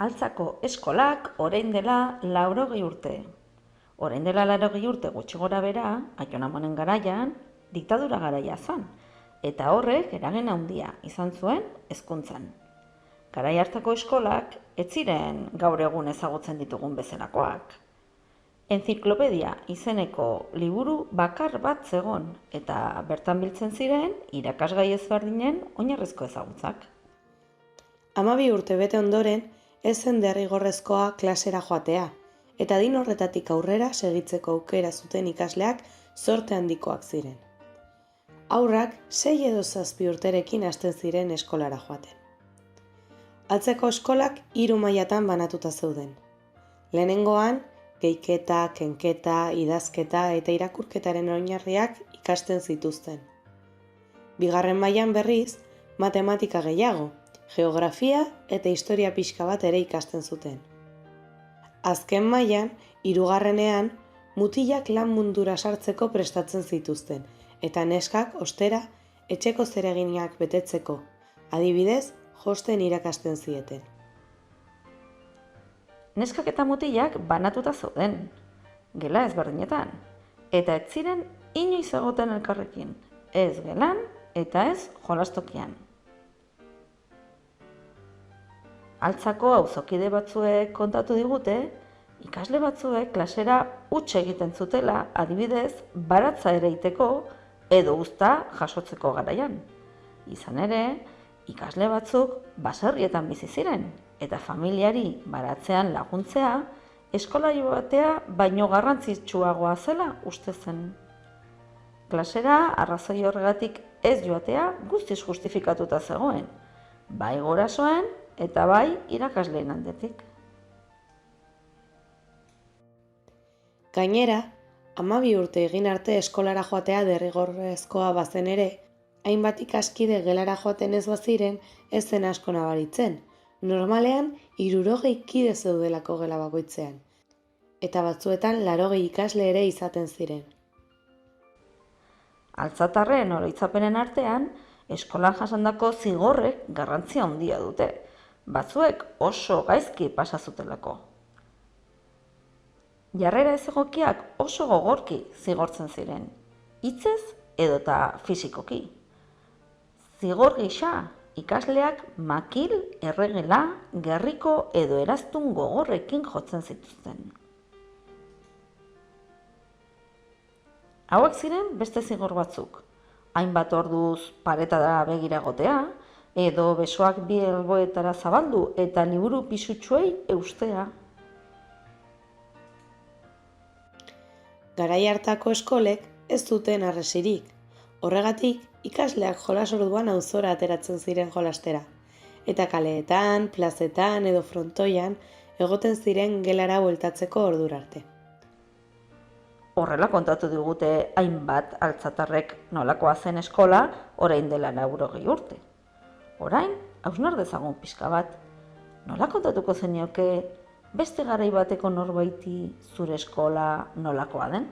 Altzako eskolak orain dela 80 urte. Orain dela 80 urte gutxi gora bera, Aiton Amonen garaian, diktadura garaia zen, eta horrek eragin handia izan zuen hezkuntzan. Garai hartako eskolak ez ziren gaur egun ezagutzen ditugun bezalakoak. Enziklopedia izeneko liburu bakar bat zegon, eta bertan biltzen ziren irakasgai ezberdinen oinarrizko ezagutzak. 12 urte bete ondoren, ez zen derrigorrezkoa klasera joatea, eta adin horretatik aurrera segitzeko aukera zuten ikasleak zorte handikoak ziren. Haurrak 6 edo 7 urterekin hasten ziren eskolara joaten. Altzeko eskolak 3 mailatan banatuta zeuden. Lehenengoan, gehiketa, kenketa, idazketa eta irakurketaren oinarriak ikasten zituzten. Bigarren mailan berriz, matematika gehiago, geografia eta historia pixka bat ere ikasten zuten. Azken mailan, 3. mutilak lan mundura sartzeko prestatzen zituzten, eta neskak, ostera, etxeko zereginak betetzeko, adibidez, josten irakasten zieten. Neskak eta mutilak banatuta zeuden, gela ezberdinetan, eta ez ziren inoiz egoten elkarrekin, ez gelan eta ez jolastokian. Altzako auzokide batzuek kontatu digute, ikasle batzuek klasera huts egiten zutela, adibidez, baratza ereiteko edo uzta jasotzeko garaian. Izan ere, ikasle batzuk baserrietan bizi ziren, eta familiari baratzean laguntzea eskola joatea baino garrantzitsuagoa zela uste zen. Klasera arrazoi horregatik ez joatea guztiz justifikatuta zegoen, bai gurasoen eta bai irakasleen aldetik. Gainera, 12 urte egin arte eskolara joatea derrigorrezkoa bazen ere, hainbat ikaskide gelara joaten ez baziren ez zen asko nabaritzen, normalean 60 kide zeudelako gela bakoitzean, eta batzuetan 80 ikasle ere izaten ziren. Altzatarren oroitzapenen artean, eskolan jasandako zigorrek garrantzia handia dute, batzuek oso gaizki pasa zutelako. Jarrera ezegokiak oso gogorki zigortzen ziren, hitzez edota fisikoki. Zigor gisa, ikasleak makil, erregela, gerriko edo eraztun gogorrekin jotzen zituzten. Hauek ziren beste zigor batzuk, hainbat orduz paretara begira egotea, edo besoak bi alboetara zabaldu eta liburu pisutsuei eustea. Garai hartako eskolek ez zuten harresirik, horregatik ikasleak jolas orduan auzora ateratzen ziren jolastera, eta kaleetan, plazetan edo frontoian egoten ziren gelara bueltatzeko ordura arte. Horrela kontatu digute hainbat altzatarrek nolakoa zen eskola orain dela 80 urte. Orain, hausnar dezagun pixka bat, nola kontatuko zenioke beste garai bateko norbaiti zure eskola nolakoa den?